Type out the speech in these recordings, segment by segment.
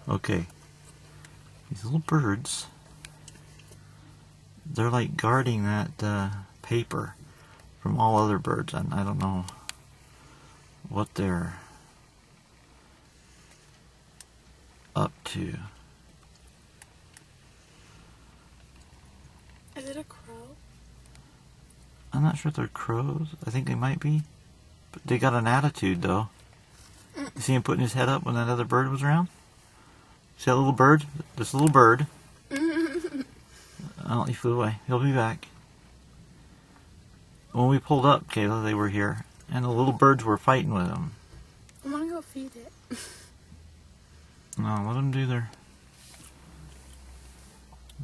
Okay. These little birds, they're like guarding that paper from all other birds. And I don't know what they're up to. Is it a crow? I'm not sure if they're crows. I think they might be. But they got an attitude, though. You see him putting his head up when that other bird was around? See that little bird? This little bird. Oh, he flew away. He'll be back. When we pulled up, Kayla, they were here. And the little birds were fighting with him. I want to go feed it. No, let them do their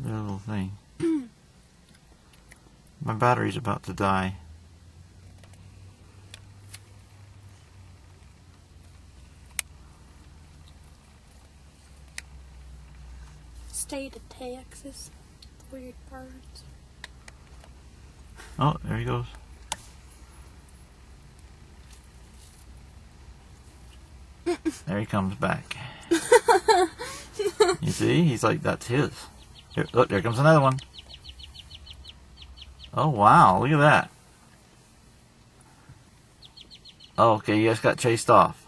little thing. My battery's about to die. State of Texas. Weird birds. Oh, there he goes. There he comes back. You see? He's like, that's his. Here, look, there comes another one. Oh, wow. Look at that. Oh, okay, you guys got chased off.